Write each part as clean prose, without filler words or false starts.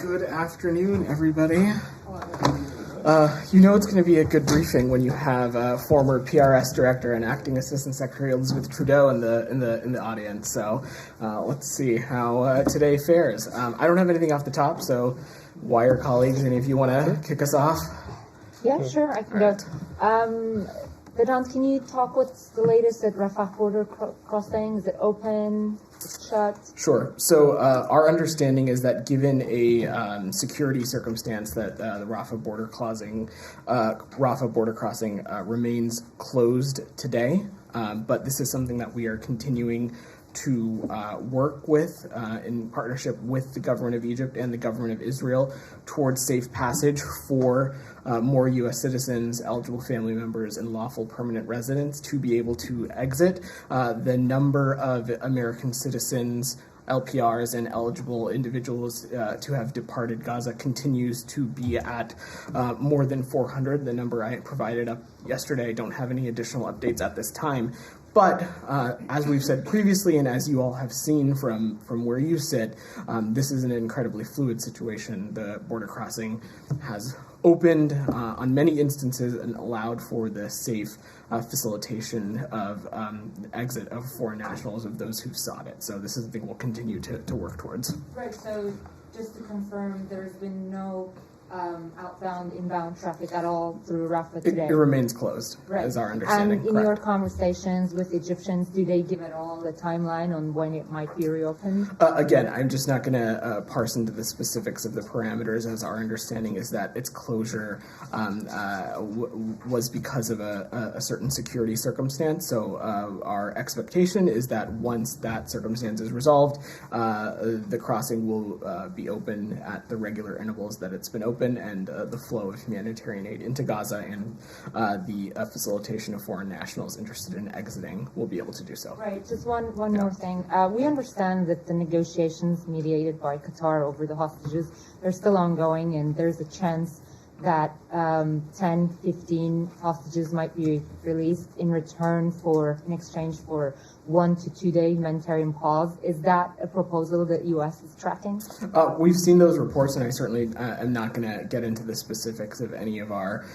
Good afternoon, everybody. You know it's going to be a good briefing when you have former PRS director and acting assistant secretary Elizabeth Trudeau in the audience. So let's see how today fares. I don't have anything off the top, so wire colleagues, any of you want to kick us off? Yeah, sure, I can go. Vedant, can you talk what's the latest at Rafah border crossing? Is it open? Shut? Sure. So our understanding is that given a security circumstance that the Rafah border crossing remains closed today, but this is something that we are continuing to work with in partnership with the government of Egypt and the government of Israel towards safe passage for more U.S. citizens, eligible family members, and lawful permanent residents to be able to exit. The number of American citizens, LPRs, and eligible individuals to have departed Gaza continues to be at more than 400. The number I provided up yesterday, I don't have any additional updates at this time. But as we've said previously, and as you all have seen from where you sit, this is an incredibly fluid situation. The border crossing has opened on many instances and allowed for the safe facilitation of exit of foreign nationals, of those who've sought it. So this is something we'll continue to work towards. Right, so just to confirm, there's been no outbound, inbound traffic at all through Rafah today? It remains closed, right. Is our understanding. And in your conversations with Egyptians, do they give at all the timeline on when it might be reopened? Again, I'm just not going to parse into the specifics of the parameters, as our understanding is that its closure was because of a certain security circumstance. So our expectation is that once that circumstance is resolved, the crossing will be open at the regular intervals that it's been open, and the flow of humanitarian aid into Gaza and the facilitation of foreign nationals interested in exiting will be able to do so. Right. Just one more thing. We understand that the negotiations mediated by Qatar over the hostages are still ongoing, and there's a chance that 10, 15 hostages might be released in exchange for 1 to 2 day humanitarian pause. Is that a proposal that U.S. is tracking? We've seen those reports, and I certainly am not going to get into the specifics of any of our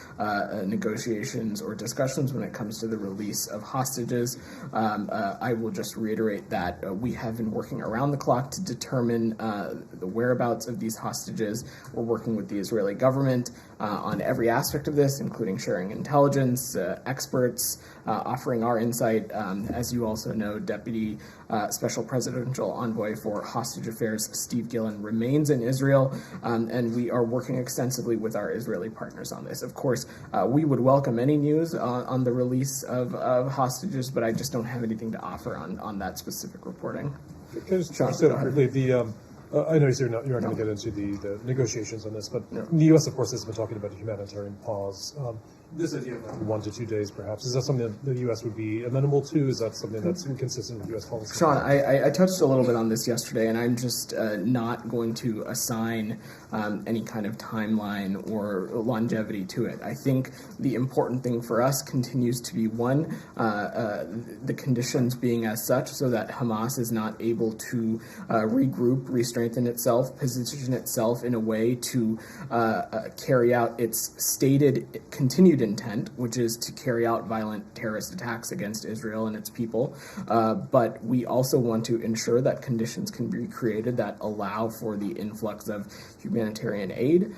negotiations or discussions when it comes to the release of hostages. I will just reiterate that we have been working around the clock to determine the whereabouts of these hostages. We're working with the Israeli government on every aspect of this, including sharing intelligence, experts, offering our insight. As you also know, Deputy Special Presidential Envoy for Hostage Affairs Steve Gillen remains in Israel, and we are working extensively with our Israeli partners on this. Of course, we would welcome any news on the release of hostages, but I just don't have anything to offer on that specific reporting. Can I just briefly, I know you're not going to get into the negotiations on this, but the U.S., of course, has been talking about a humanitarian pause. This idea of 1 to 2 days, perhaps, is that something that the U.S. would be amenable to? Is that something that's inconsistent with U.S. policy? Sean, I touched a little bit on this yesterday, and I'm just not going to assign any kind of timeline or longevity to it. I think the important thing for us continues to be, one, the conditions being as such so that Hamas is not able to regroup, re-strengthen itself, position itself in a way to carry out its stated continued intent, which is to carry out violent terrorist attacks against Israel and its people. But we also want to ensure that conditions can be created that allow for the influx of humanitarian aid.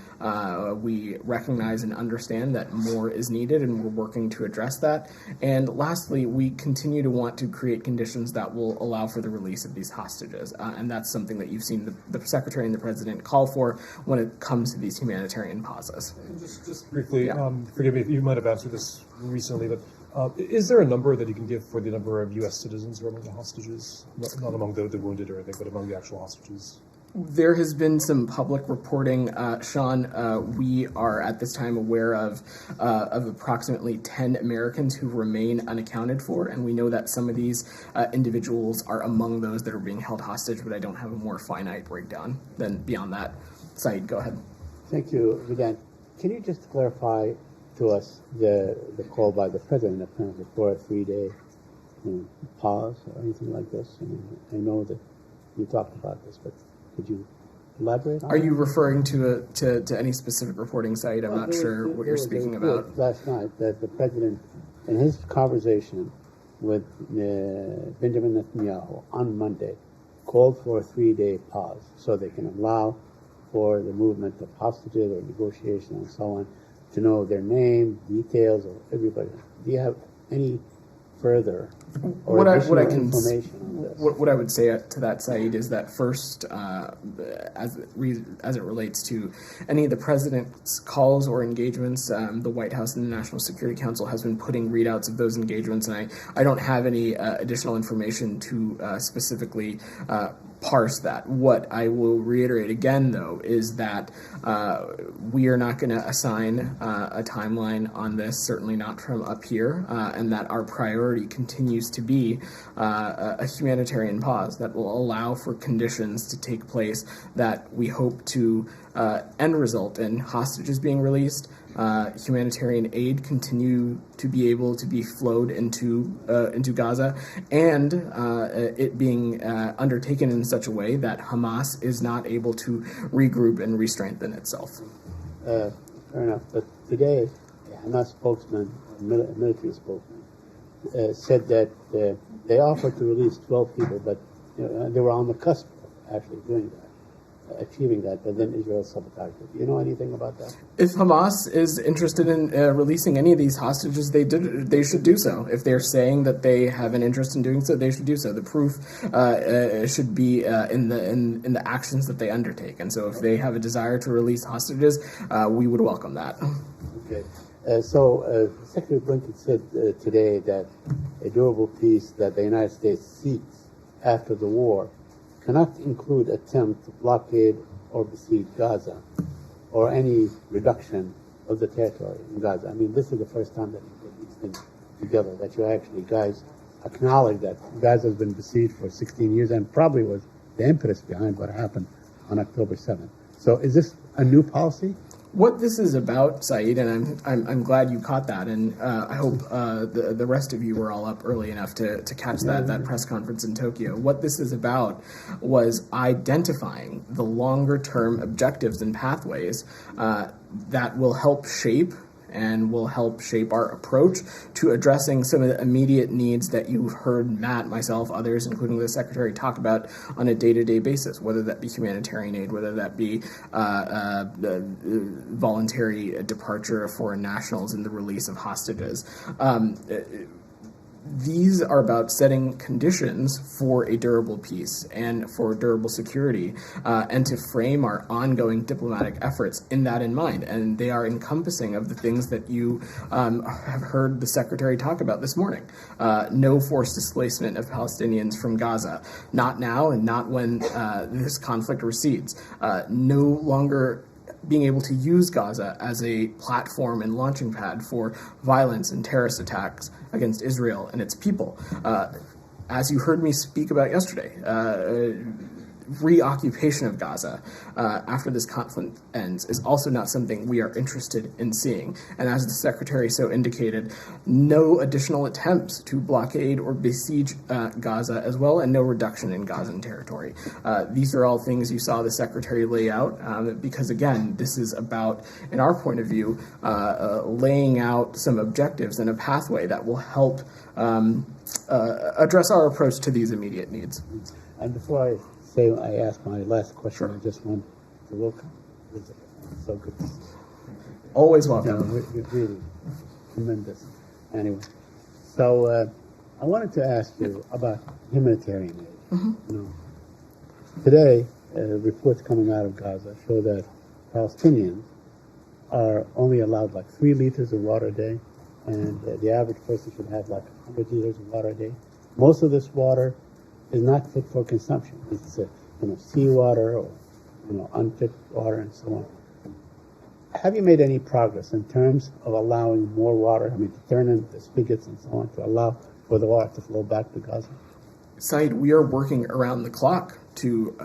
We recognize and understand that more is needed, and we're working to address that. And lastly, we continue to want to create conditions that will allow for the release of these hostages. And that's something that you've seen the Secretary and the President call for when it comes to these humanitarian pauses. Just briefly, forgive me if you might have answered this recently, but is there a number that you can give for the number of U.S. citizens who are among the hostages? Not among the wounded or anything, but among the actual hostages? There has been some public reporting, Sean. We are at this time aware of approximately 10 Americans who remain unaccounted for, and we know that some of these individuals are among those that are being held hostage, but I don't have a more finite breakdown than beyond that. Saeed, go ahead. Thank you, Vedant. Can you just clarify to us the call by the President apparently for a 3-day pause or anything like this? I know that you talked about this, but could you elaborate on Are that? you referring to any specific reporting site? I'm not sure what you're speaking about. Last night, that the president, in his conversation with Benjamin Netanyahu on Monday, called for a 3-day pause so they can allow for the movement of hostages or negotiation and so on to know their name, details of everybody. Do you have any further or additional information on this? What I would say to that, Saeed, is that first, as it relates to any of the president's calls or engagements, the White House and the National Security Council has been putting readouts of those engagements, and I don't have any additional information to specifically parse that. What I will reiterate again, though, is that we are not going to assign a timeline on this, certainly not from up here, and that our priority continues to be a humanitarian pause that will allow for conditions to take place that we hope to end result in hostages being released, humanitarian aid continue to be able to be flowed into Gaza, and it being undertaken in such a way that Hamas is not able to regroup and re-strengthen itself. Fair enough. But today, a Hamas spokesman, military spokesman, said that they offered to release 12 people, but they were on the cusp of actually doing that, achieving that, but then Israel sabotaged it. Do you know anything about that? If Hamas is interested in releasing any of these hostages, they should do so. If they're saying that they have an interest in doing so, they should do so. The proof should be in the actions that they undertake. And so if they have a desire to release hostages, we would welcome that. Okay. So Secretary Blinken said today that a durable peace that the United States seeks after the war cannot include attempt to blockade or besiege Gaza or any reduction of the territory in Gaza. I mean, this is the first time that you put these things together, that you actually guys acknowledge that Gaza has been besieged for 16 years and probably was the impetus behind what happened on October 7th. So is this a new policy? What this is about, Saeed, and I'm glad you caught that, and I hope the rest of you were all up early enough to catch that press conference in Tokyo. What this is about was identifying the longer-term objectives and pathways that will help shape our approach to addressing some of the immediate needs that you've heard Matt, myself, others, including the Secretary, talk about on a day-to-day basis, whether that be humanitarian aid, whether that be voluntary departure of foreign nationals and the release of hostages. These are about setting conditions for a durable peace and for durable security, and to frame our ongoing diplomatic efforts in that in mind. And they are encompassing of the things that you have heard the Secretary talk about this morning. No forced displacement of Palestinians from Gaza, not now and not when this conflict recedes. No longer being able to use Gaza as a platform and launching pad for violence and terrorist attacks against Israel and its people. As you heard me speak about yesterday, reoccupation of Gaza after this conflict ends is also not something we are interested in seeing. And as the Secretary so indicated, no additional attempts to blockade or besiege Gaza as well, and no reduction in Gazan territory. These are all things you saw the Secretary lay out because, again, this is about, in our point of view, laying out some objectives and a pathway that will help address our approach to these immediate needs. And before I ask my last question, I just want to welcome. It's so good. Always welcome. Really tremendous. Anyway, so I wanted to ask you about humanitarian aid. Mm-hmm. Today, reports coming out of Gaza show that Palestinians are only allowed like 3 liters of water a day, and the average person should have like 100 liters of water a day. Most of this water is not fit for consumption. It's seawater or unfit water and so on. Have you made any progress in terms of allowing more water? I mean, to turn in the spigots and so on to allow for the water to flow back to Gaza? Saeed, we are working around the clock to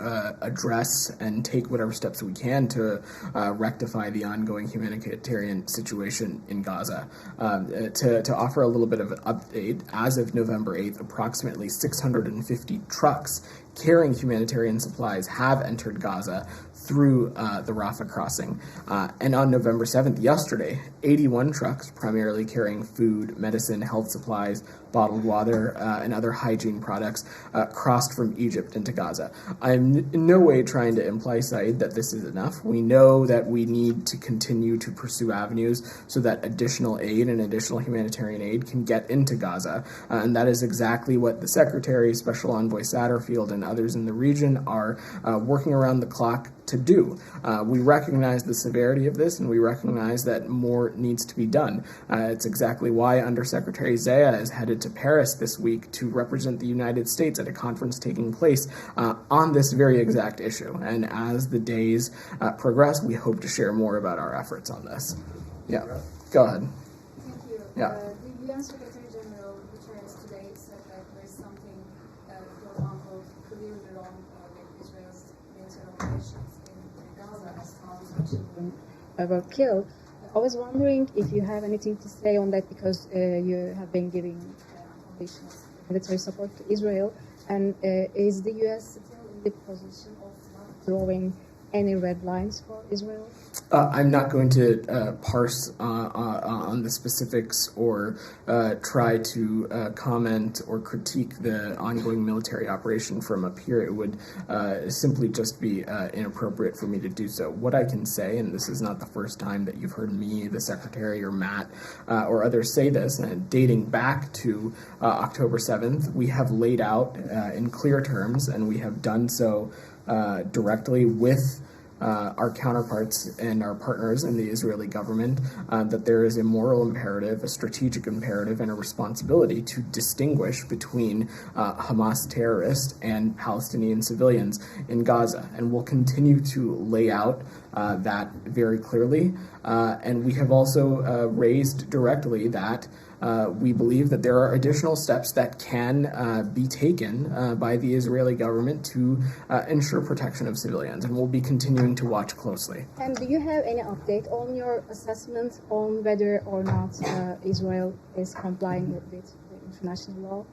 address and take whatever steps we can to rectify the ongoing humanitarian situation in Gaza. To offer a little bit of an update, as of November 8th, approximately 650 trucks carrying humanitarian supplies have entered Gaza through the Rafah crossing. And on November 7th, yesterday, 81 trucks, primarily carrying food, medicine, health supplies, bottled water, and other hygiene products, crossed from Egypt into Gaza. I'm in no way trying to imply, Saeed, that this is enough. We know that we need to continue to pursue avenues so that additional aid and additional humanitarian aid can get into Gaza. And that is exactly what the Secretary, Special Envoy Satterfield, and others in the region are working around the clock to do. We recognize the severity of this, and we recognize that more needs to be done. It's exactly why Undersecretary Zaya is headed to Paris this week to represent the United States at a conference taking place on this very exact issue. And as the days progress, we hope to share more about our efforts on this. Yeah, go ahead. Thank you. Yeah. The UN Secretary General Guterres today said that there is something, quote unquote, clearly wrong with Israel's military operations in Gaza, as thousands of children were killed. I was wondering if you have anything to say on that, because you have been giving military support to Israel, and is the U.S. still in the position of not drawing any red lines for Israel? I'm not going to parse on the specifics or try to comment or critique the ongoing military operation from up here. It would simply just be inappropriate for me to do so. What I can say, and this is not the first time that you've heard me, the Secretary, or Matt, or others say this, dating back to October 7th, we have laid out in clear terms, and we have done so directly with our counterparts and our partners in the Israeli government, that there is a moral imperative, a strategic imperative, and a responsibility to distinguish between Hamas terrorists and Palestinian civilians in Gaza. And we'll continue to lay out that very clearly. And we have also raised directly that we believe that there are additional steps that can be taken by the Israeli government to ensure protection of civilians, and we'll be continuing to watch closely. And do you have any update on your assessment on whether or not Israel is complying with the international law?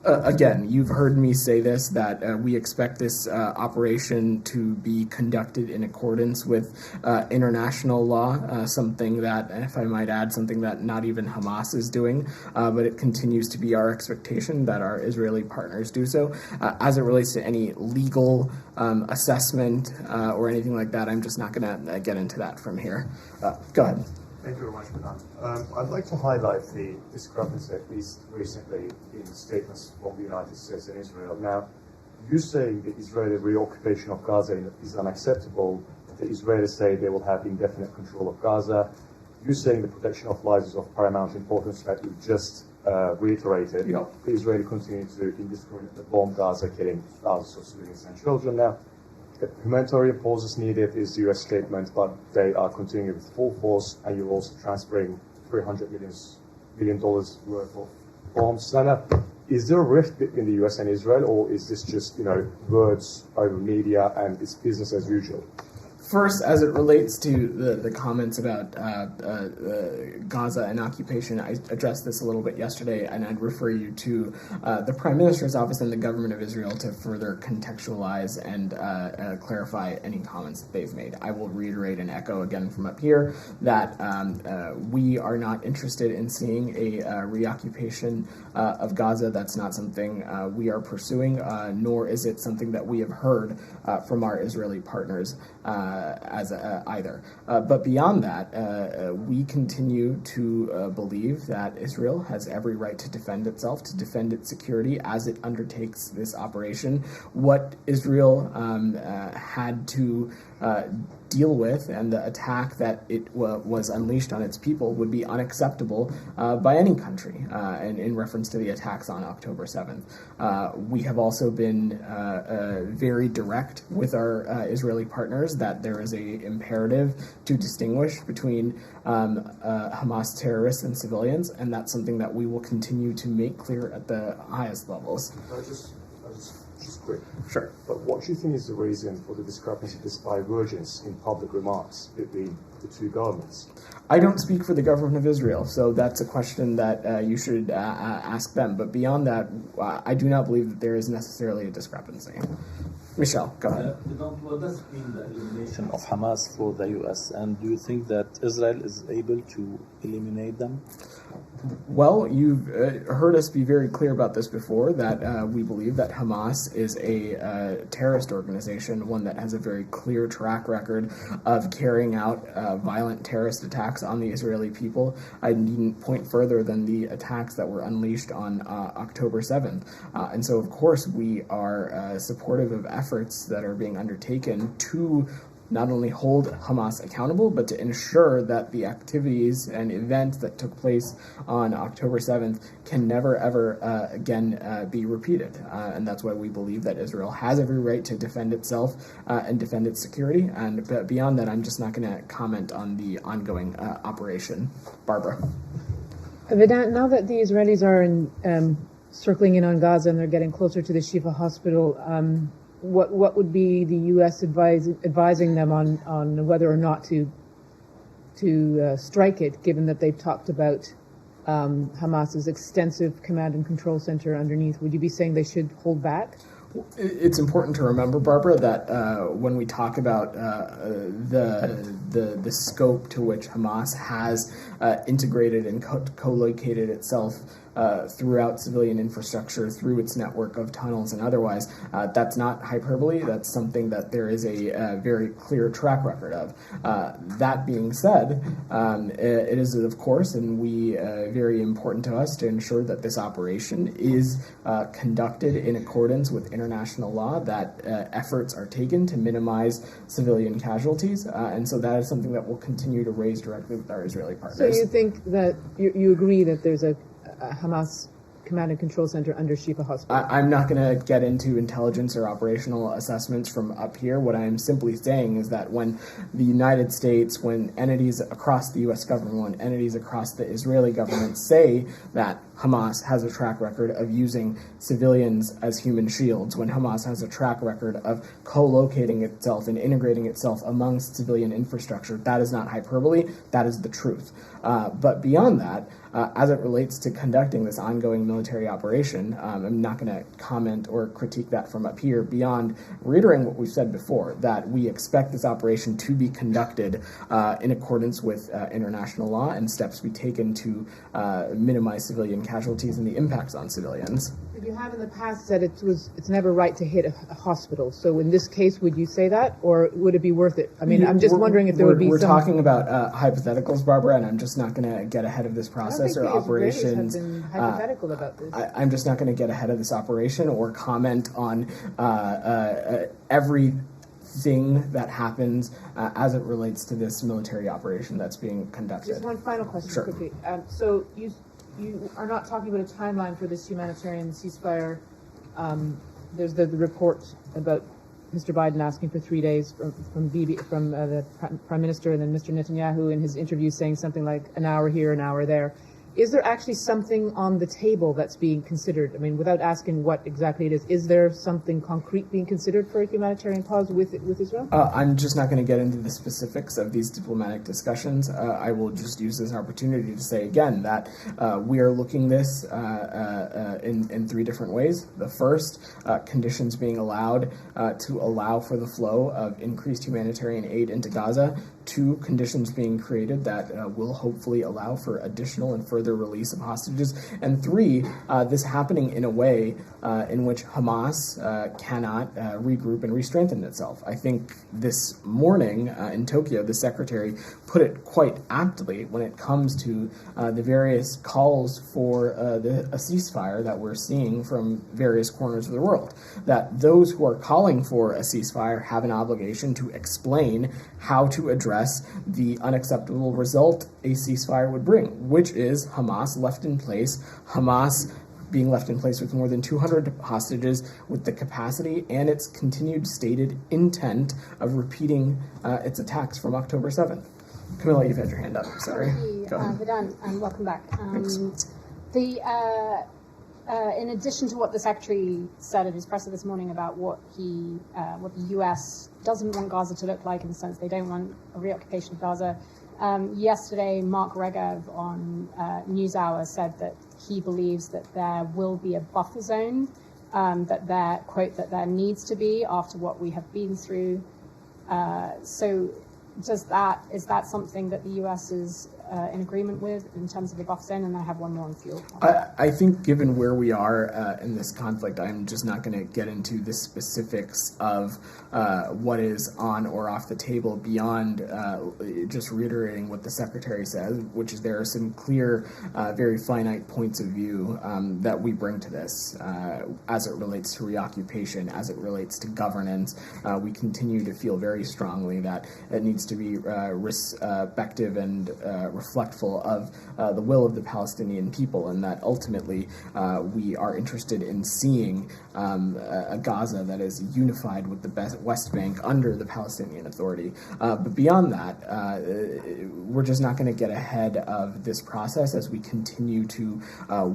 Again, you've heard me say this, that we expect this operation to be conducted in accordance with international law, something that, if I might add, something that not even Hamas is doing, but it continues to be our expectation that our Israeli partners do so. As it relates to any legal assessment or anything like that, I'm just not going to get into that from here. Go ahead. Thank you very much, Madam. I'd like to highlight the discrepancy, at least recently, in statements from the United States and Israel. Now, you saying the Israeli reoccupation of Gaza is unacceptable, the Israelis say they will have indefinite control of Gaza. You saying the protection of lives is of paramount importance that you just reiterated. Yeah. The Israeli continue to indiscriminately bomb Gaza, killing thousands of civilians and children. Now, humanitarian pause is needed is the U.S. statement, but they are continuing with full force, and you're also transferring $300 million worth of bombs. Now, is there a rift between the U.S. and Israel, or is this just, words over media and it's business as usual? First, as it relates to the comments about Gaza and occupation, I addressed this a little bit yesterday, and I'd refer you to the Prime Minister's office and the government of Israel to further contextualize and clarify any comments that they've made. I will reiterate and echo again from up here that we are not interested in seeing a reoccupation of Gaza. That's not something we are pursuing, nor is it something that we have heard from our Israeli partners either. But beyond that, we continue to believe that Israel has every right to defend itself, to defend its security as it undertakes this operation. What Israel had to deal with and the attack that it was unleashed on its people would be unacceptable by any country, and in reference to the attacks on October 7th. We have also been very direct with our Israeli partners that there is a imperative to distinguish between Hamas terrorists and civilians, and that's something that we will continue to make clear at the highest levels. I just which is quick. Sure. But what do you think is the reason for the discrepancy, this divergence in public remarks between the two governments? I don't speak for the government of Israel, so that's a question that you should ask them. But beyond that, I do not believe that there is necessarily a discrepancy. Michelle, go ahead. What does it mean, the elimination of Hamas for the U.S., and do you think that Israel is able to eliminate them? Well, you've heard us be very clear about this before, that we believe that Hamas is a terrorist organization, one that has a very clear track record of carrying out violent terrorist attacks on the Israeli people. I needn't point further than the attacks that were unleashed on October 7th. And so, of course, we are supportive of efforts that are being undertaken to not only hold Hamas accountable, but to ensure that the activities and events that took place on October 7th can never, ever again be repeated. And that's why we believe that Israel has every right to defend itself and defend its security. And beyond that, I'm just not going to comment on the ongoing operation. Barbara. Vedant, now that the Israelis are circling in on Gaza and they're getting closer to the Shifa hospital, what would be the U.S. advising them on whether or not to strike it, given that they've talked about Hamas's extensive command and control center underneath? Would you be saying they should hold back? It's important to remember, Barbara, that when we talk about the scope to which Hamas has integrated and co-located itself throughout civilian infrastructure, through its network of tunnels and otherwise, that's not hyperbole. That's something that there is a very clear track record of. That being said, it is, of course, and very important to us to ensure that this operation is conducted in accordance with international law, that efforts are taken to minimize civilian casualties, and so that is something that we'll continue to raise directly with our Israeli partners. So you think that you agree that there's a Hamas command and control center under Shifa Hospital? I'm not going to get into intelligence or operational assessments from up here. What I am simply saying is that when the United States, when entities across the U.S. government, when entities across the Israeli government say that Hamas has a track record of using civilians as human shields, when Hamas has a track record of co-locating itself and integrating itself amongst civilian infrastructure, that is not hyperbole, that is the truth. But beyond that, as it relates to conducting this ongoing military operation, I'm not going to comment or critique that from up here beyond reiterating what we've said before, that we expect this operation to be conducted in accordance with international law and steps be taken to minimize civilian casualties and the impacts on civilians. You have in the past said it's never right to hit a hospital. So in this case, would you say that, or would it be worth it? I mean, I'm just wondering if there would be. We're talking about hypotheticals, Barbara, and I'm just not going to get ahead of this process or operations. Have been hypothetical about this. I'm just not going to get ahead of this operation or comment on everything that happens as it relates to this military operation that's being conducted. Just one final question, Sure. quickly. So you are not talking about a timeline for this humanitarian ceasefire. There's the report about Mr. Biden asking for 3 days from the Prime Minister, and then Mr. Netanyahu in his interview saying something like an hour here, an hour there. Is there actually something on the table that's being considered? I mean, without asking what exactly it is there something concrete being considered for a humanitarian pause with Israel? I'm just not going to get into the specifics of these diplomatic discussions. I will just use this opportunity to say again that we are looking this in three different ways. The first, conditions being allowed to allow for the flow of increased humanitarian aid into Gaza. Two, conditions being created that will hopefully allow for additional and further release of hostages. And three, this happening in a way in which Hamas cannot regroup and re-strengthen itself. I think this morning in Tokyo, the secretary put it quite aptly when it comes to the various calls for a ceasefire that we're seeing from various corners of the world. That those who are calling for a ceasefire have an obligation to explain how to address the unacceptable result a ceasefire would bring, which is Hamas left in place, Hamas being left in place with more than 200 hostages, with the capacity and its continued stated intent of repeating its attacks from October 7th. Camilla, you've had your hand up. Sorry. Thank you, Go ahead. Vedant, and welcome back. in addition to what the Secretary said in his presser this morning about what the U.S. doesn't want Gaza to look like, in the sense they don't want a reoccupation of Gaza, yesterday Mark Regev on NewsHour said that he believes that there will be a buffer zone, that there needs to be after what we have been through. So is that something that the U.S. is in agreement with in terms of the buffer zone? And I have one more on fuel. I think given where we are in this conflict, I'm just not going to get into the specifics of what is on or off the table beyond just reiterating what the Secretary says, which is there are some clear, very finite points of view that we bring to this as it relates to reoccupation, as it relates to governance. We continue to feel very strongly that it needs to be respective and reflectful of the will of the Palestinian people, and that ultimately we are interested in seeing a Gaza that is unified with the West Bank under the Palestinian Authority. But beyond that, we're just not going to get ahead of this process as we continue to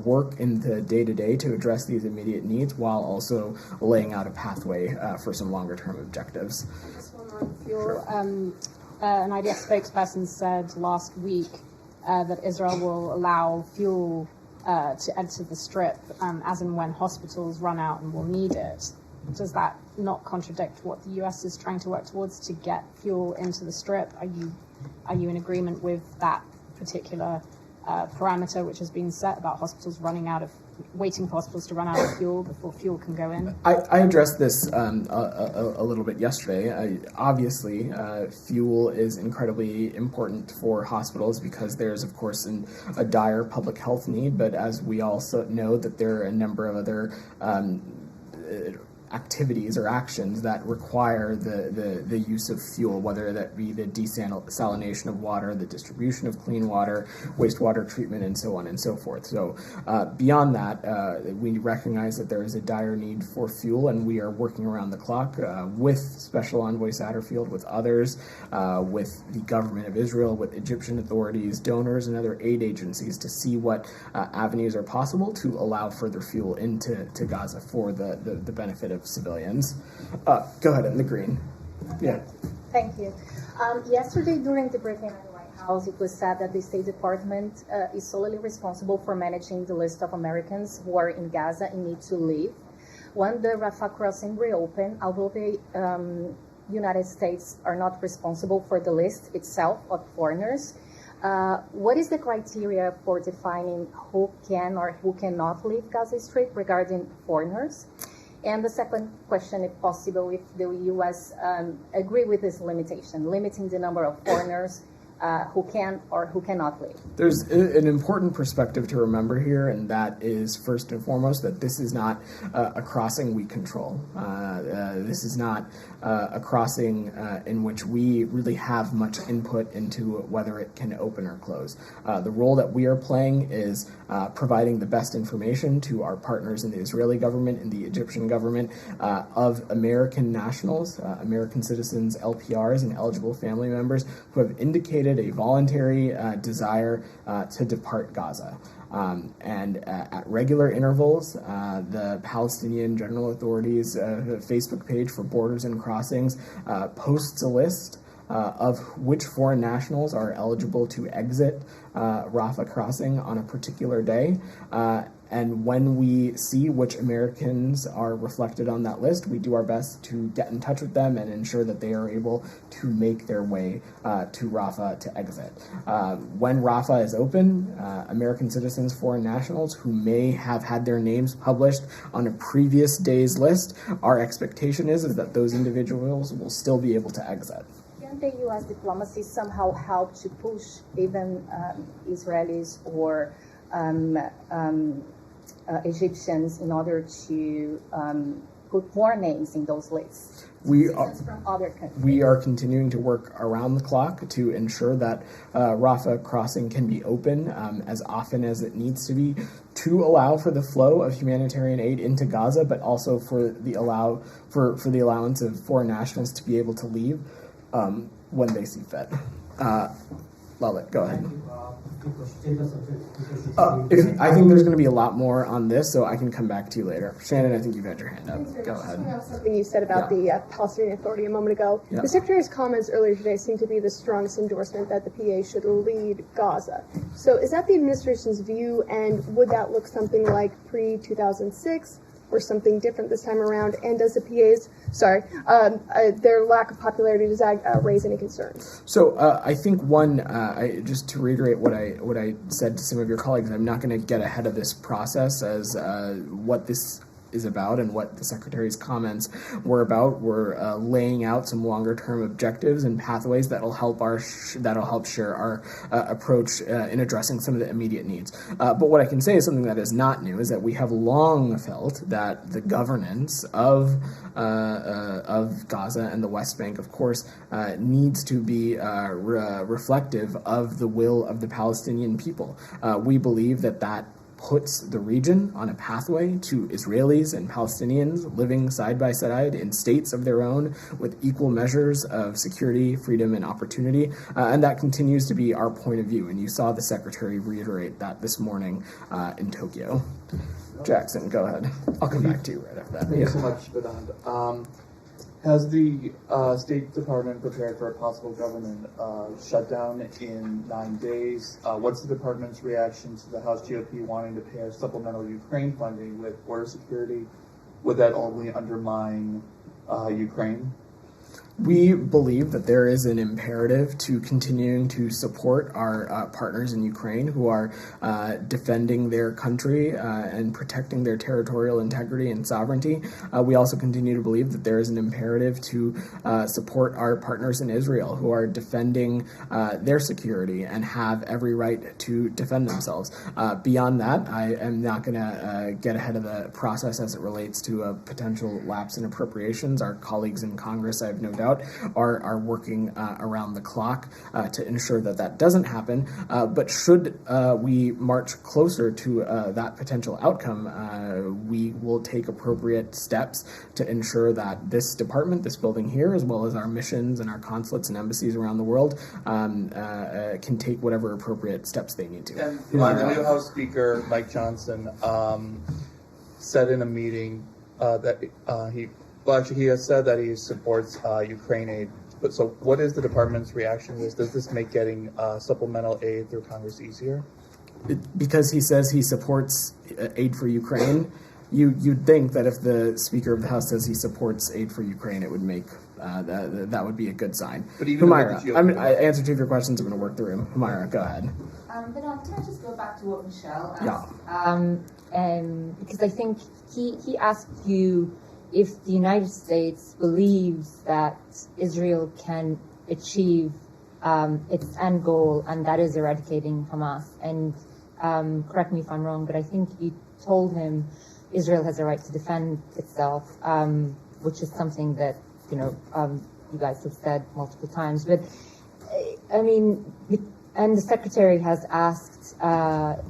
work in the day-to-day to address these immediate needs while also laying out a pathway for some longer-term objectives. Just one more on fuel. An IDF spokesperson said last week that Israel will allow fuel to enter the Strip as and when hospitals run out and will need it. Does that not contradict what the U.S. is trying to work towards to get fuel into the Strip? Are you in agreement with that particular parameter which has been set about hospitals waiting for hospitals to run out of fuel before fuel can go in? I addressed this a little bit yesterday. Obviously, fuel is incredibly important for hospitals because there's, of course, a dire public health need, but as we also know that there are a number of other activities or actions that require the use of fuel, whether that be the desalination of water, the distribution of clean water, wastewater treatment, and so on and so forth. So beyond that, we recognize that there is a dire need for fuel, and we are working around the clock with Special Envoy Satterfield, with others, with the government of Israel, with Egyptian authorities, donors, and other aid agencies to see what avenues are possible to allow further fuel into Gaza for the benefit of civilians. Go ahead, in the green. Yeah. Thank you. Yesterday, during the briefing at the White House, it was said that the State Department is solely responsible for managing the list of Americans who are in Gaza and need to leave. When the Rafah crossing reopened, although the United States are not responsible for the list itself of foreigners, what is the criteria for defining who can or who cannot leave Gaza Strip regarding foreigners? And the second question, if possible, if the U.S. agree with this limitation, limiting the number of foreigners who can or who cannot leave. There's an important perspective to remember here, and that is first and foremost that this is not a crossing we control. This is not a crossing in which we really have much input into whether it can open or close. The role that we are playing is providing the best information to our partners in the Israeli government and the Egyptian government of American nationals, American citizens, LPRs, and eligible family members who have indicated a voluntary desire to depart Gaza. And at regular intervals, the Palestinian General Authority's Facebook page for Borders and Crossings posts a list of which foreign nationals are eligible to exit Rafah crossing on a particular day. And when we see which Americans are reflected on that list, we do our best to get in touch with them and ensure that they are able to make their way to Rafah to exit. When Rafah is open, American citizens, foreign nationals who may have had their names published on a previous day's list, our expectation is that those individuals will still be able to exit. Can the U.S. diplomacy somehow help to push even Israelis or Egyptians in order to put more names in those lists? We from other countries. We are continuing to work around the clock to ensure that Rafah crossing can be open as often as it needs to be to allow for the flow of humanitarian aid into Gaza, but also for the allowance of foreign nationals to be able to leave when they see fit. love it. Go ahead. I think there's going to be a lot more on this, so I can come back to you later. Shannon, I think you've had your hand up. Go ahead. Something you said about the Palestinian Authority a moment ago. Yeah. The Secretary's comments earlier today seem to be the strongest endorsement that the PA should lead Gaza. So is that the administration's view, and would that look something like pre-2006 or something different this time around? And does the PA's, their lack of popularity, does that raise any concerns? So I think just to reiterate what I said to some of your colleagues, I'm not going to get ahead of this process as what this is about and what the Secretary's comments were about. We're laying out some longer-term objectives and pathways that'll help share our approach in addressing some of the immediate needs. But what I can say is something that is not new is that we have long felt that the governance of Gaza and the West Bank, of course, needs to be reflective of the will of the Palestinian people. We believe that puts the region on a pathway to Israelis and Palestinians living side by side in states of their own with equal measures of security, freedom, and opportunity. And that continues to be our point of view. And you saw the Secretary reiterate that this morning in Tokyo. Jackson, go ahead. I'll come back to you right after that. Thank you so much, Vedant. Has the State Department prepared for a possible government shutdown in 9 days? What's the department's reaction to the House GOP wanting to pair supplemental Ukraine funding with border security? Would that only undermine Ukraine? We believe that there is an imperative to continuing to support our partners in Ukraine who are defending their country and protecting their territorial integrity and sovereignty. We also continue to believe that there is an imperative to support our partners in Israel who are defending their security and have every right to defend themselves. Beyond that, I am not going to get ahead of the process as it relates to a potential lapse in appropriations. Our colleagues in Congress, I have no doubt, are working around the clock to ensure that doesn't happen. But should we march closer to that potential outcome, we will take appropriate steps to ensure that this department, this building here, as well as our missions and our consulates and embassies around the world, can take whatever appropriate steps they need to. And the new House Speaker, Mike Johnson, said in a meeting that he has said that he supports Ukraine aid. But so what is the department's reaction to this? Does this make getting supplemental aid through Congress easier? Because he says he supports aid for Ukraine, you'd think that if the Speaker of the House says he supports aid for Ukraine, it would make that would be a good sign. But even Humaira, I answered two of your questions. I'm going to work through them. Humaira, go ahead. But can I just go back to what Michelle asked? Yeah. Because I think he asked you if the United States believes that Israel can achieve its end goal, and that is eradicating Hamas. And correct me if I'm wrong, but I think you told him Israel has a right to defend itself, which is something that you guys have said multiple times. But I mean, and the Secretary has asked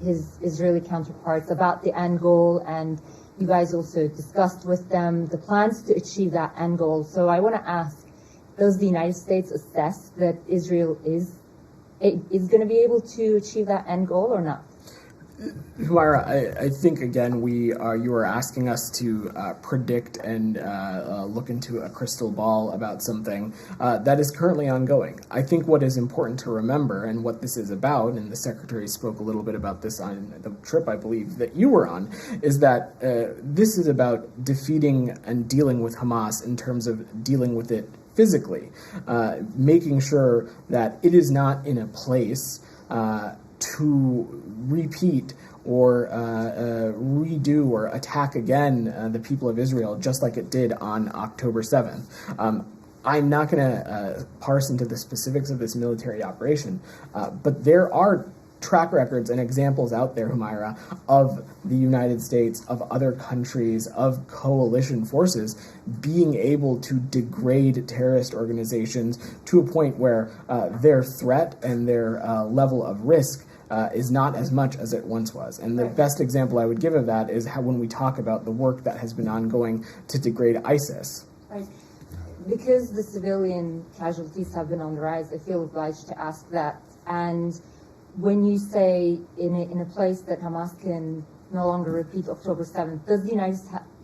his Israeli counterparts about the end goal, and you guys also discussed with them the plans to achieve that end goal. So I want to ask, does the United States assess that Israel is going to be able to achieve that end goal or not? Humaira, I think, again, you are asking us to predict and look into a crystal ball about something that is currently ongoing. I think what is important to remember, and what this is about, and the Secretary spoke a little bit about this on the trip, I believe, that you were on, is that this is about defeating and dealing with Hamas in terms of dealing with it physically, making sure that it is not in a place to repeat or redo or attack again the people of Israel just like it did on October 7th. I'm not going to parse into the specifics of this military operation, but there are track records and examples out there, Humaira, of the United States, of other countries, of coalition forces being able to degrade terrorist organizations to a point where their threat and their level of risk is not as much as it once was. And the best example I would give of that is how when we talk about the work that has been ongoing to degrade ISIS. Right. Because the civilian casualties have been on the rise, I feel obliged to ask that And when you say in a place that Hamas can no longer repeat October 7th, does the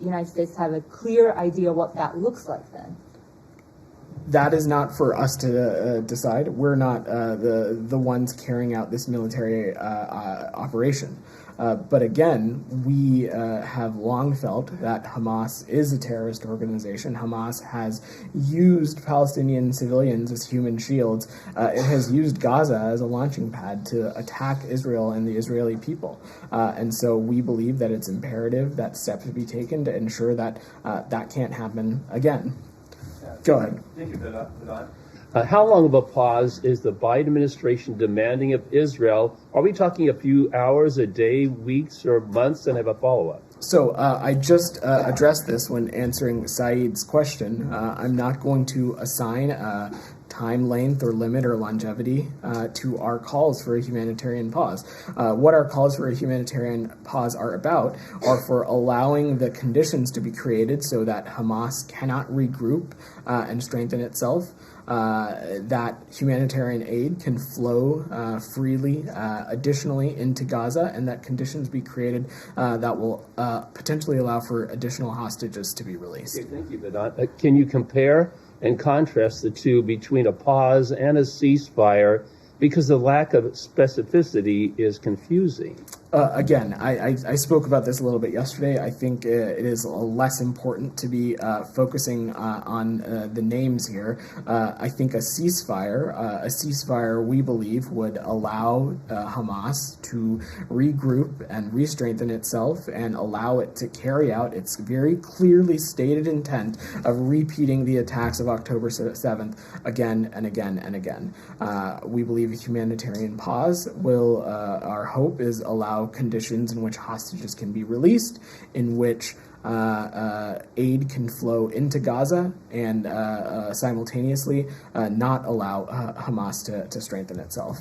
United States have a clear idea what that looks like then? That is not for us to decide. We're not the ones carrying out this military operation. But again, we have long felt that Hamas is a terrorist organization. Hamas has used Palestinian civilians as human shields. It has used Gaza as a launching pad to attack Israel and the Israeli people. And so we believe that it's imperative that steps be taken to ensure that that can't happen again. Go ahead. Thank you, Bilal. How long of a pause is the Biden administration demanding of Israel? Are we talking a few hours, a day, weeks, or months? And I have a follow-up. So I just addressed this when answering Saeed's question. I'm not going to assign a time length or limit or longevity to our calls for a humanitarian pause. What our calls for a humanitarian pause are about are for allowing the conditions to be created so that Hamas cannot regroup and strengthen itself. That humanitarian aid can flow freely additionally into Gaza, and that conditions be created that will potentially allow for additional hostages to be released. Okay, thank you, Vedant. Can you compare and contrast the two between a pause and a ceasefire? Because the lack of specificity is confusing. Again, I spoke about this a little bit yesterday. I think it is less important to be focusing on the names here. I think a ceasefire, we believe, would allow Hamas to regroup and re-strengthen itself and allow it to carry out its very clearly stated intent of repeating the attacks of October 7th again and again and again. We believe a humanitarian pause will, our hope is allow conditions in which hostages can be released, in which aid can flow into Gaza, and simultaneously not allow Hamas to strengthen itself.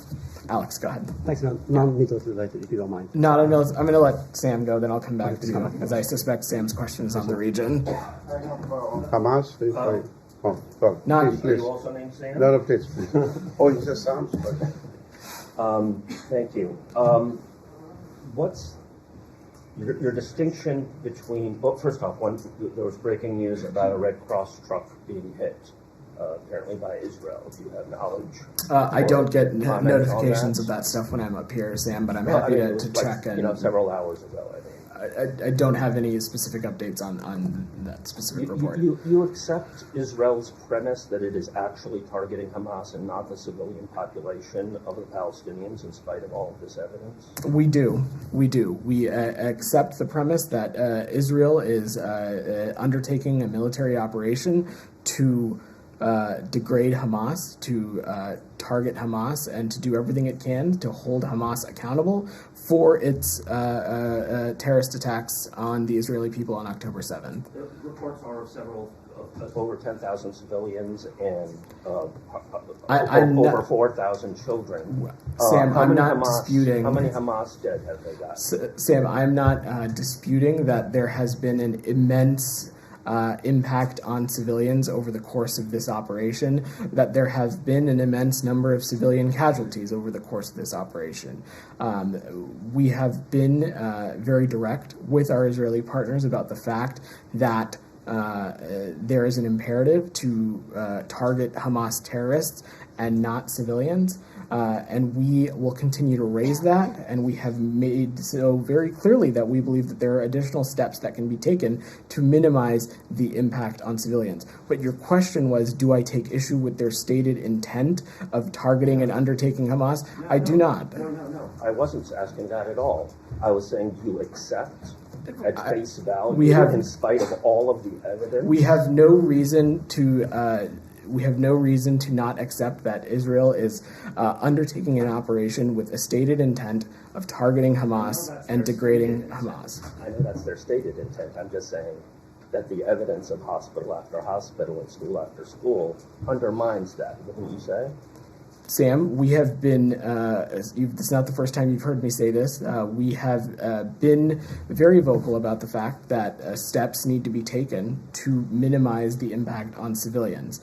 Alex, go ahead. Thanks, non-military related, if you don't mind. Not a military. I'm going to let Sam go, then I'll come back to you, because I suspect Sam's question is on the region. Hamas? Oh, sorry. Not please. You also named Sam? No, please. Oh, you said Sam's? Thank you. What's your distinction between, well, first off, there was breaking news about a Red Cross truck being hit, apparently by Israel. Do you have knowledge? I don't get notifications of that stuff when I'm up here, Sam, but I'm happy to check. And several hours ago, I mean. I don't have any specific updates on that specific report. You accept Israel's premise that it is actually targeting Hamas and not the civilian population of the Palestinians in spite of all of this evidence? We do. We accept the premise that Israel is undertaking a military operation to degrade Hamas, to target Hamas, and to do everything it can to hold Hamas accountable for its terrorist attacks on the Israeli people on October 7th. The reports are of over 10,000 civilians and over 4,000 children. Sam, I'm not disputing. How many Hamas dead have they got? Sam, I'm not disputing that there has been an immense impact on civilians over the course of this operation, that there have been an immense number of civilian casualties over the course of this operation. We have been very direct with our Israeli partners about the fact that there is an imperative to target Hamas terrorists and not civilians. And we will continue to raise that, and we have made so very clearly that we believe that there are additional steps that can be taken to minimize the impact on civilians. But your question was, do I take issue with their stated intent of targeting and undertaking Hamas? I do not. No. I wasn't asking that at all. I was saying, do you accept at face value, in spite of all of the evidence? We have no reason to not accept that Israel is undertaking an operation with a stated intent of targeting Hamas and degrading Hamas. I know that's their stated intent. I'm just saying that the evidence of hospital after hospital and school after school undermines that, wouldn't you say? Sam, we have been, this is not the first time you've heard me say this, we have been very vocal about the fact that steps need to be taken to minimize the impact on civilians.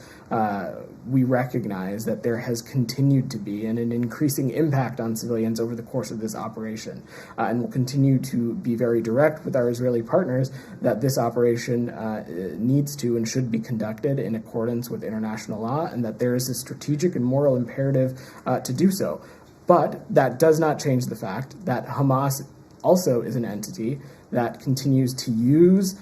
we recognize that there has continued to be an increasing impact on civilians over the course of this operation, and will continue to be very direct with our Israeli partners that this operation needs to and should be conducted in accordance with international law, and that there is a strategic and moral imperative to do so. But that does not change the fact that Hamas also is an entity that continues to use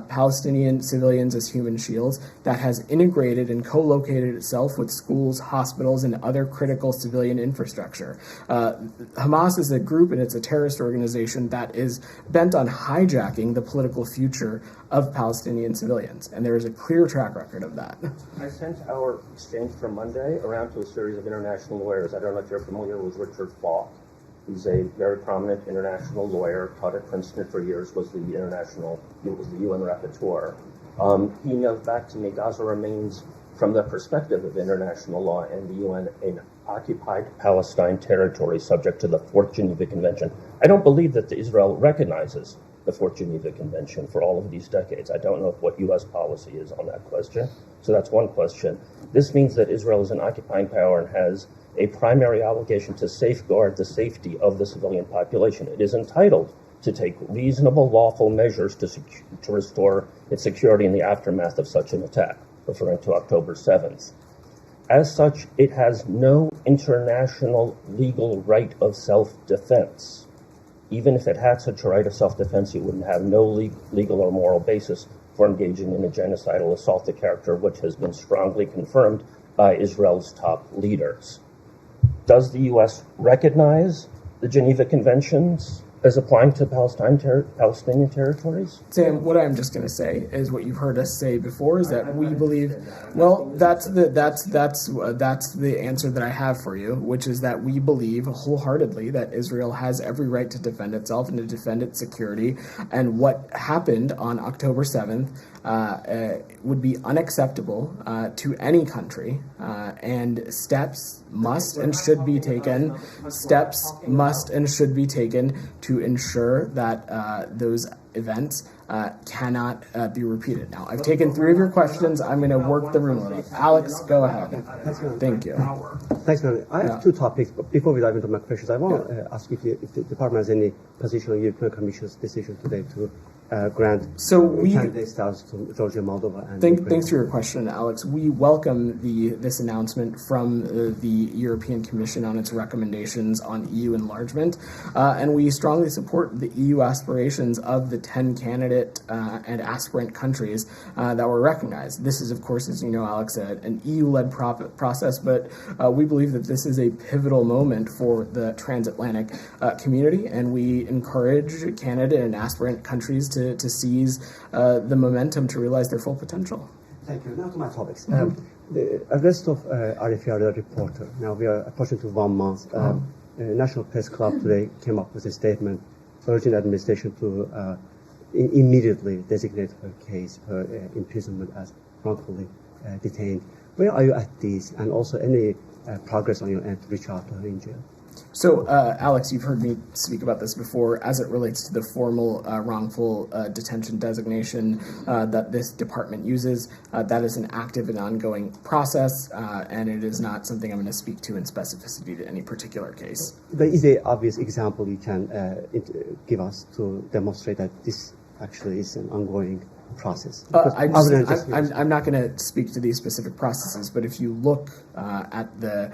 Palestinian civilians as human shields, that has integrated and co-located itself with schools, hospitals, and other critical civilian infrastructure. Hamas is a group and it's a terrorist organization that is bent on hijacking the political future of Palestinian civilians, and there is a clear track record of that. I sent our exchange from Monday around to a series of international lawyers. I don't know if you're familiar with Richard Falk. He's a very prominent international lawyer, taught at Princeton for years, was the UN rapporteur. He emailed back to me, Gaza remains, from the perspective of international law and the UN, an occupied Palestine territory subject to the Fourth Geneva Convention. I don't believe that Israel recognizes the Fourth Geneva Convention for all of these decades. I don't know what U.S. policy is on that question. So that's one question. This means that Israel is an occupying power and has a primary obligation to safeguard the safety of the civilian population. It is entitled to take reasonable, lawful measures to restore its security in the aftermath of such an attack, referring to October 7th. As such, it has no international legal right of self-defense. Even if it had such a right of self-defense, it would have no legal or moral basis for engaging in a genocidal assault of character, which has been strongly confirmed by Israel's top leaders. Does the U.S. recognize the Geneva Conventions as applying to Palestinian territories? Sam, what I'm just going to say is what you've heard us say before is that we believe. Well, that's the answer that I have for you, which is that we believe wholeheartedly that Israel has every right to defend itself and to defend its security, and what happened on October 7th would be unacceptable to any country, and steps must and should be taken. Steps must and should be taken to ensure that those events cannot be repeated. Now, I've taken 3 of your questions. I'm going to work the room a little. Alex, go ahead. Thank you. Thanks, man. I have 2 topics, but before we dive into my questions, I want to ask if the department has any position on European Commission's decision today to grant candidate status to Georgia, Moldova, and Thanks for your question, Alex. We welcome this announcement from the European Commission on its recommendations on EU enlargement, and we strongly support the EU aspirations of the 10 candidate and aspirant countries that were recognized. This is, of course, as you know, Alex, an EU-led process, but we believe that this is a pivotal moment for the transatlantic community, and we encourage candidate and aspirant countries to seize the momentum to realize their full potential. Thank you. Now to my topics. The arrest of Arif a reporter. Now we are approaching to 1 month. National Press Club today came up with a statement urging the administration to immediately designate her case, her imprisonment as wrongfully detained. Where are you at this, and also any progress on your end to reach out to her in jail? So, Alex, you've heard me speak about this before as it relates to the formal wrongful detention designation that this department uses. That is an active and ongoing process, and it is not something I'm going to speak to in specificity to any particular case. There is an obvious example you can give us to demonstrate that this actually is an ongoing process. I'm not going to speak to these specific processes, but if you look at the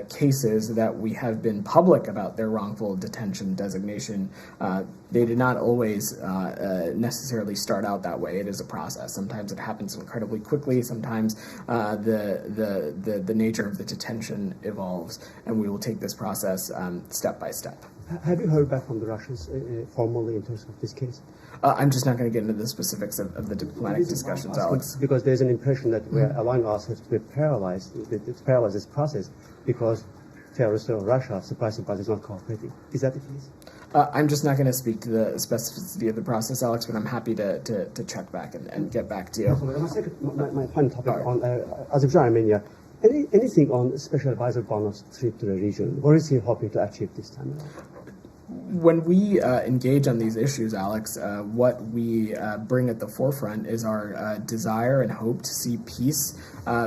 cases that we have been public about their wrongful detention designation, they did not always necessarily start out that way. It is a process. Sometimes it happens incredibly quickly. Sometimes the nature of the detention evolves, and we will take this process step by step. Have you heard back from the Russians formally in terms of this case? I'm just not going to get into the specifics of the diplomatic discussions, Alex. Because there's an impression that we're allowing ourselves to be paralyzed, to paralyze this process because terrorists in Russia, surprise, surprise, is not cooperating. Is that the case? I'm just not going to speak to the specificity of the process, Alex, but I'm happy to check back and get back to you. My final topic on Azerbaijan, Armenia. Anything on Special Advisor Bono's trip to the region? What is he hoping to achieve this time around? When we engage on these issues, Alex, what we bring at the forefront is our desire and hope to see peace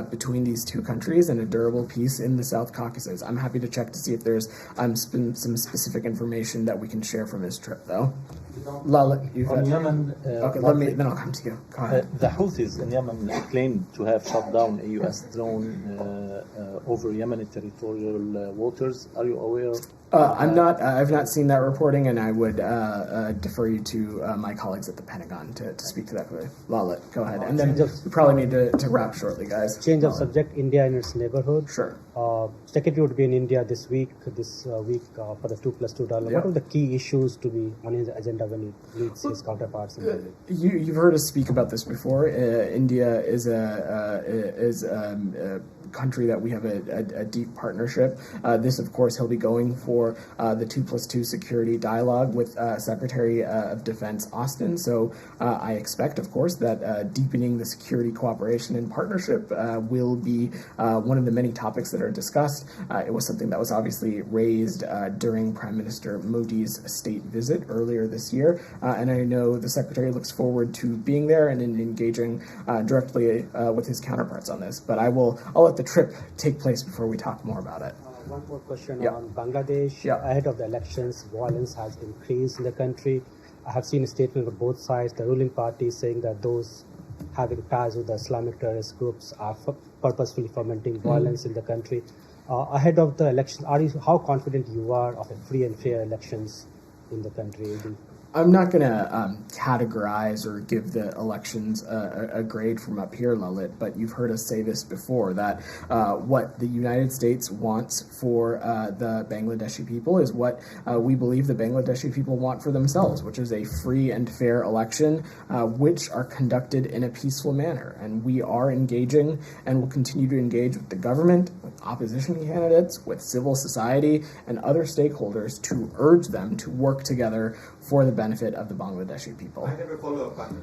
between these two countries and a durable peace in the South Caucasus. I'm happy to check to see if there's some specific information that we can share from his trip, though. Lala, On Yemen, okay, then I'll come to you. Go ahead. The Houthis in Yemen claim to have shot down a U.S. drone over Yemeni territorial waters. Are you aware? I'm not. I've not seen that reporting, and I would defer you to my colleagues at the Pentagon to speak to that. Lala, go ahead, and then we probably need to wrap shortly, guys. Change of subject: India and its neighborhood. Sure. Secretary would be in India this week for the 2+2 dialogue. Yeah. What are the key issues to be on his agenda when he meets his counterparts in Delhi? You've heard us speak about this before. India is a country that we have a deep partnership. This, of course, he'll be going for the 2+2 security dialogue with Secretary of Defense Austin. So I expect, of course, that deepening the security cooperation and partnership will be one of the many topics that are discussed. It was something that was obviously raised during Prime Minister Modi's state visit earlier this year, and I know the Secretary looks forward to being there and in engaging directly with his counterparts on this. But I'll let the trip take place before we talk more about it. One more question on Bangladesh. Ahead of the elections, violence has increased in the country. I have seen a statement of both sides. The ruling party is saying that those having ties with the Islamic terrorist groups are purposefully fomenting violence in the country. Ahead of the election, how confident you are of a free and fair elections in the country? I'm not going to categorize or give the elections a grade from up here, Lalit, but you've heard us say this before, that what the United States wants for the Bangladeshi people is what we believe the Bangladeshi people want for themselves, which is a free and fair election, which are conducted in a peaceful manner. And we are engaging and will continue to engage with the government, with opposition candidates, with civil society, and other stakeholders to urge them to work together for the benefit of the Bangladeshi people. I have a follow-up on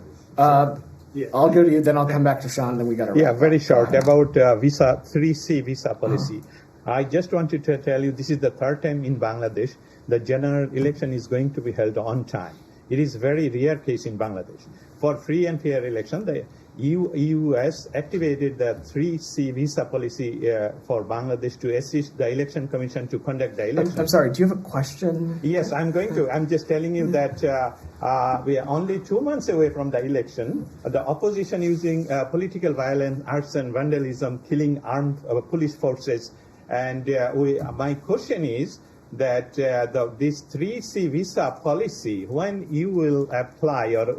this. I'll go to you, then I'll come back to Sean, then we got to wrap very up. short about 3C visa policy. I just wanted to tell you this is the third time in Bangladesh the general election is going to be held on time. It is very rare case in Bangladesh. For free and fair election, the U.S. activated the 3C visa policy for Bangladesh to assist the election commission to conduct the election. I'm sorry, do you have a question? Yes, I'm just telling you that we are only 2 months away from the election. The opposition using political violence, arson, vandalism, killing armed police forces. And my question is that this 3C visa policy, when you will apply or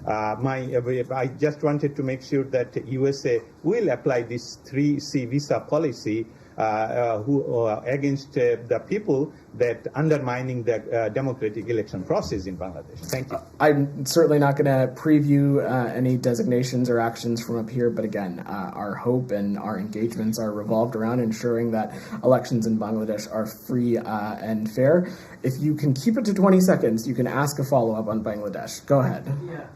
I just wanted to make sure that USA will apply this 3C visa policy against the people that undermining the democratic election process in Bangladesh. Thank you. I'm certainly not going to preview any designations or actions from up here, but again, our hope and our engagements are revolved around ensuring that elections in Bangladesh are free and fair. If you can keep it to 20 seconds, you can ask a follow-up on Bangladesh. Go ahead. Yeah.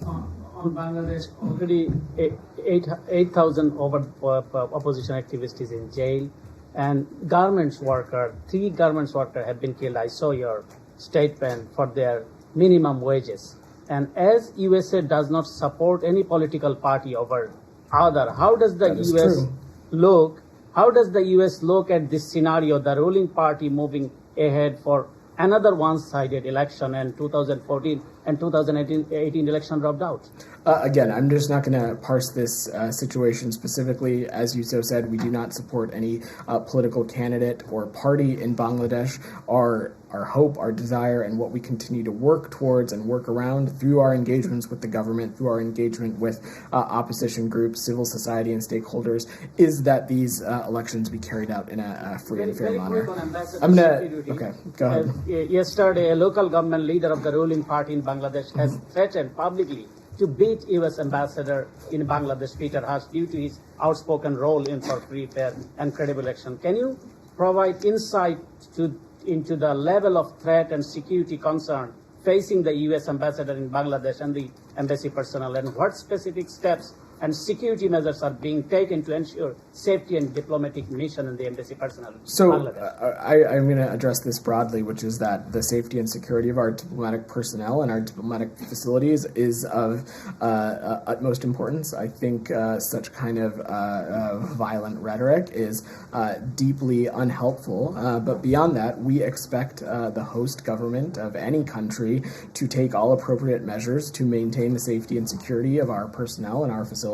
On Bangladesh, already 8,000 opposition activists is in jail, and three garments workers have been killed. I saw your statement for their minimum wages. And as USA does not support any political party over other, how does the US look? How does the US look at this scenario? The ruling party moving ahead for another one-sided election, and 2014 and 2018 election dropped out. Again, I'm just not going to parse this situation specifically. As you so said, we do not support any political candidate or party in Bangladesh. Our hope, our desire, and what we continue to work towards and work around through our engagements with the government, through our engagement with opposition groups, civil society, and stakeholders, is that these elections be carried out in a free and fair manner. Okay, go ahead. Yesterday, a local government leader of the ruling party in Bangladesh has threatened publicly to beat U.S. ambassador in Bangladesh, Peter Hush, due to his outspoken role in for free, fair, and credible election. Can you provide insight into the level of threat and security concern facing the U.S. ambassador in Bangladesh and the embassy personnel, and what specific steps and security measures are being taken to ensure safety and diplomatic mission and the embassy personnel. So Bangladesh? I'm going to address this broadly, which is that the safety and security of our diplomatic personnel and our diplomatic facilities is of utmost importance. I think such kind of violent rhetoric is deeply unhelpful. But beyond that, we expect the host government of any country to take all appropriate measures to maintain the safety and security of our personnel and our facilities.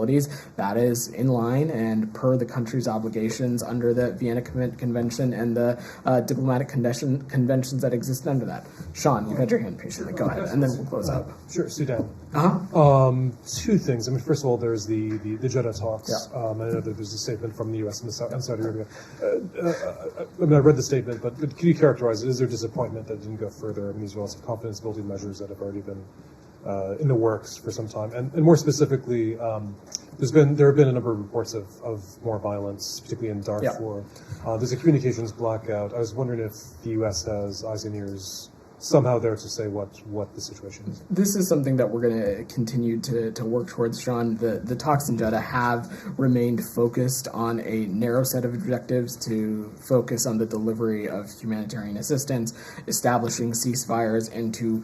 That is in line and per the country's obligations under the Vienna Convention and the diplomatic conventions that exist under that. Sean, you've had your hand patiently. Go ahead, and then we'll close up. Sure, Sudan. Uh-huh. Two things. I mean, first of all, there's the Jeddah talks. Yeah. I know that there's a statement from the U.S. and Saudi Arabia. I mean, I read the statement, but can you characterize it? Is there disappointment that it didn't go further? I mean, these are also confidence-building measures that have already been in the works for some time. And more specifically, there have been a number of reports of more violence, particularly in Darfur. Yeah. There's a communications blackout. I was wondering if the U.S. has eyes and ears somehow there to say what the situation is. This is something that we're going to continue to work towards, Sean. The talks in Jeddah have remained focused on a narrow set of objectives to focus on the delivery of humanitarian assistance, establishing ceasefires, and to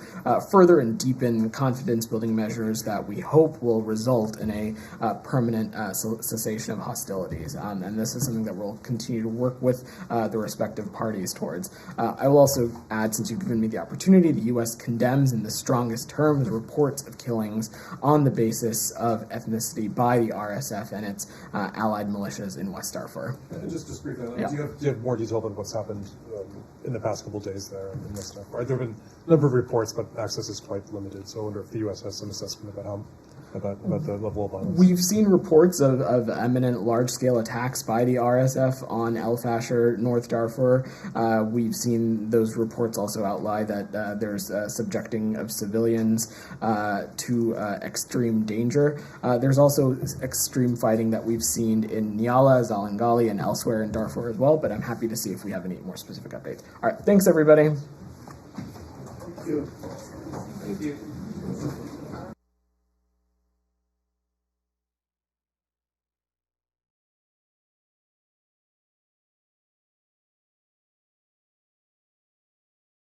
further and deepen confidence-building measures that we hope will result in a permanent cessation of hostilities. And this is something that we'll continue to work with the respective parties towards. I will also add, since you've given me the opportunity, the U.S. condemns in the strongest terms reports of killings on the basis of ethnicity by the RSF and its allied militias in West Darfur. Just briefly, do you have more detail on what's happened in the past couple of days there in West Darfur? There have been a number of reports, but access is quite limited. So I wonder if the U.S. has some assessment about the level of violence. We've seen reports of imminent large-scale attacks by the RSF on El Fasher, North Darfur. We've seen those reports also outline that there's subjecting of civilians to extreme danger. There's also extreme fighting that we've seen in Niala, Zalangali, and elsewhere in Darfur as well, but I'm happy to see if we have any more specific updates. All right, thanks, everybody. Thank you. Thank you.